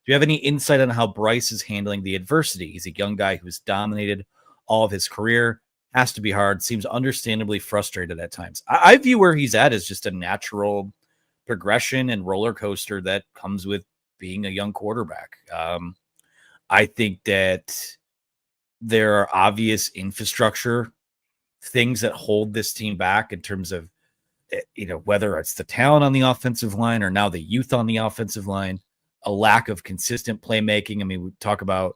you have any insight on how Bryce is handling the adversity? He's a young guy who's dominated all of his career. Has to be hard. Seems understandably frustrated at times. I view where he's at as just a natural progression and roller coaster that comes with being a young quarterback. I think that there are obvious infrastructure things that hold this team back in terms of, whether it's the talent on the offensive line or now the youth on the offensive line, a lack of consistent playmaking. I mean, we talk about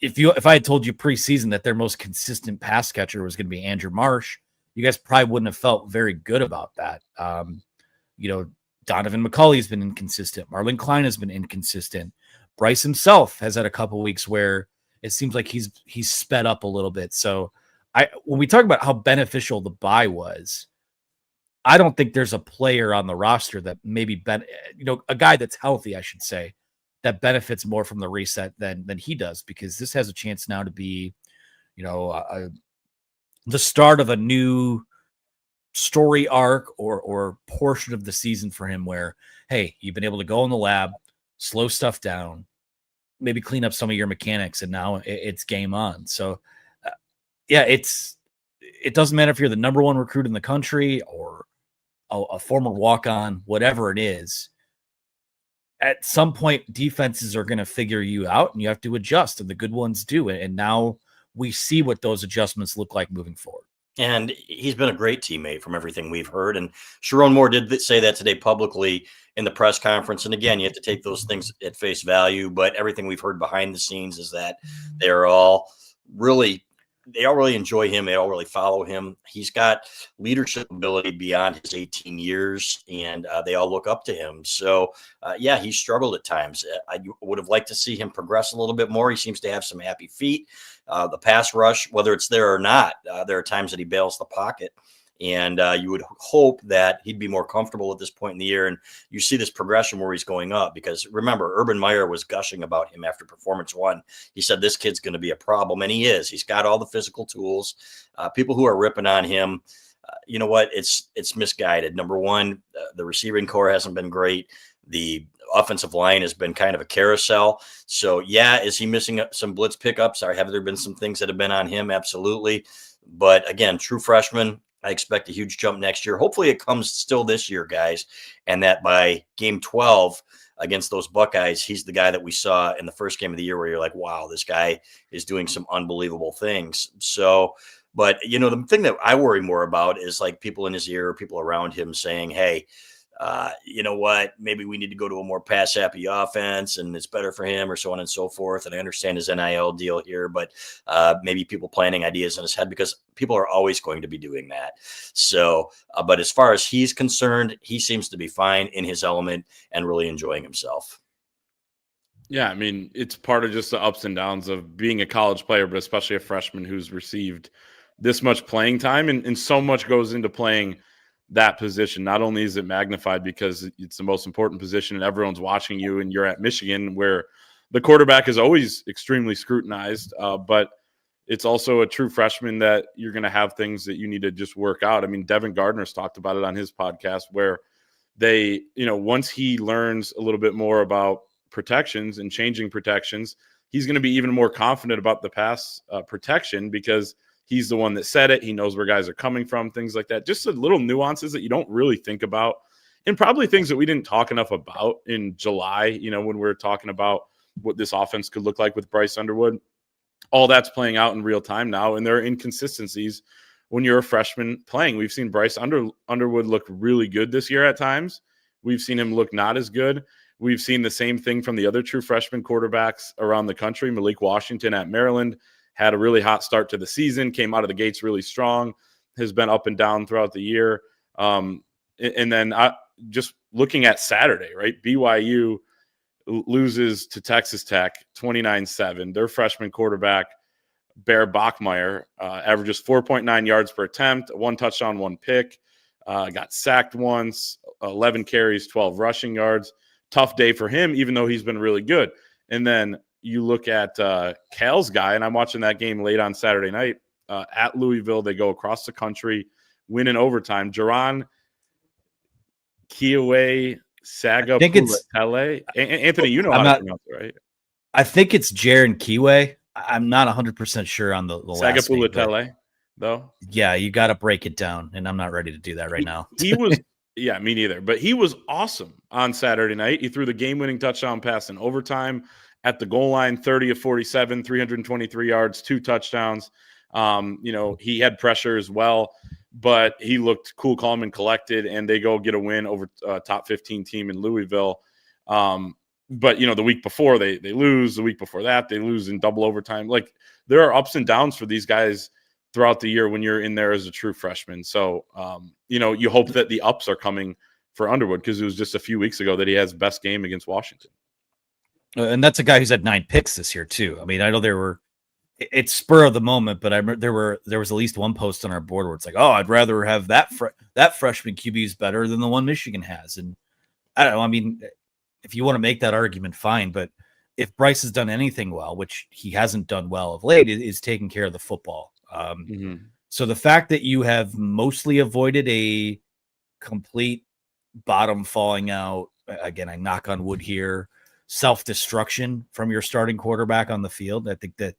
if I had told you preseason that their most consistent pass catcher was going to be Andrew Marsh, you guys probably wouldn't have felt very good about that. Donovan McCulley has been inconsistent. Marlon Klein has been inconsistent. Bryce himself has had a couple weeks where it seems like he's sped up a little bit. So when we talk about how beneficial the bye was, I don't think there's a player on the roster that maybe a guy that's healthy, I should say, that benefits more from the reset than he does, because this has a chance now to be, the start of a new story arc or portion of the season for him where, hey, you've been able to go in the lab, slow stuff down, maybe clean up some of your mechanics, and now it's game on. So it doesn't matter if you're the number one recruit in the country or a former walk-on, whatever it is. At some point, defenses are going to figure you out and you have to adjust, and the good ones do it. And now we see what those adjustments look like moving forward. And he's been a great teammate from everything we've heard. And Sharon Moore did say that today publicly in the press conference. And again, you have to take those things at face value. But everything we've heard behind the scenes is that they all really enjoy him. They all really follow him. He's got leadership ability beyond his 18 years, and they all look up to him. So, he's struggled at times. I would have liked to see him progress a little bit more. He seems to have some happy feet. The pass rush, whether it's there or not, there are times that he bails the pocket. And you would hope that he'd be more comfortable at this point in the year. And you see this progression where he's going up, because remember, Urban Meyer was gushing about him after performance one. He said, this kid's going to be a problem. And he is. He's got all the physical tools. People who are ripping on him, you know what? It's misguided. Number one, the receiving core hasn't been great. The offensive line has been kind of a carousel. So is he missing some blitz pickups? Or have there been some things that have been on him? Absolutely. But again, true freshman, I expect a huge jump next year. Hopefully it comes still this year, guys. And that by game 12 against those Buckeyes, he's the guy that we saw in the first game of the year where you're like, wow, this guy is doing some unbelievable things. So, but the thing that I worry more about is like people in his ear, people around him saying, hey, you know what, maybe we need to go to a more pass happy offense and it's better for him, or so on and so forth. And I understand his NIL deal here, but maybe people planting ideas in his head, because people are always going to be doing that. So, but as far as he's concerned, he seems to be fine in his element and really enjoying himself. Yeah, I mean, it's part of just the ups and downs of being a college player, but especially a freshman who's received this much playing time, and so much goes into playing that position. Not only is it magnified because it's the most important position and everyone's watching you, and you're at Michigan where the quarterback is always extremely scrutinized, but it's also a true freshman that you're going to have things that you need to just work out. I mean, Devin Gardner's talked about it on his podcast where they, once he learns a little bit more about protections and changing protections, he's going to be even more confident about the pass protection, because he's the one that said it. He knows where guys are coming from, things like that. Just the little nuances that you don't really think about, and probably things that we didn't talk enough about in July, when we were talking about what this offense could look like with Bryce Underwood. All that's playing out in real time now, and there are inconsistencies when you're a freshman playing. We've seen Bryce Underwood look really good this year at times. We've seen him look not as good. We've seen the same thing from the other true freshman quarterbacks around the country. Malik Washington at Maryland had a really hot start to the season, came out of the gates really strong, has been up and down throughout the year. And then just looking at Saturday, right? BYU loses to Texas Tech 29-7. Their freshman quarterback, Bear Bachmeier, averages 4.9 yards per attempt, 1 touchdown, 1 pick, got sacked once, 11 carries, 12 rushing yards. Tough day for him, even though he's been really good. And then you look at Cal's guy, and I'm watching that game late on Saturday night at Louisville. They go across the country, win in overtime. Jaron Kiawe Sagapulitele. Anthony, you know how to pronounce it, right? I think it's Jaron Kiwe. I'm not 100% sure on the last name. Sagapulitele, though. Yeah, you got to break it down, and I'm not ready to do that right now. He was, yeah, me neither. But he was awesome on Saturday night. He threw the game-winning touchdown pass in overtime at the goal line, 30 of 47, 323 yards, 2 touchdowns. He had pressure as well, but he looked cool, calm, and collected, and they go get a win over a top 15 team in Louisville. But, the week before they lose. The week before that, they lose in double overtime. Like, there are ups and downs for these guys throughout the year when you're in there as a true freshman. So, you hope that the ups are coming for Underwood, because it was just a few weeks ago that he has best game against Washington. And that's a guy who's had 9 picks this year too. I mean, I know it's spur of the moment, but I remember there was at least one post on our board where it's like, oh, I'd rather have that freshman QB is better than the one Michigan has. And I don't know. I mean, if you want to make that argument, fine. But if Bryce has done anything well, which he hasn't done well of late, is taking care of the football. So the fact that you have mostly avoided a complete bottom falling out, again, I knock on wood here, self-destruction from your starting quarterback on the field, I think that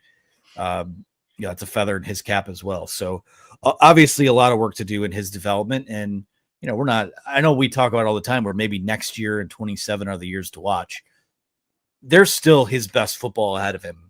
it's a feather in his cap as well. So obviously a lot of work to do in his development. And, I know we talk about all the time where maybe next year and 27 are the years to watch. There's still his best football ahead of him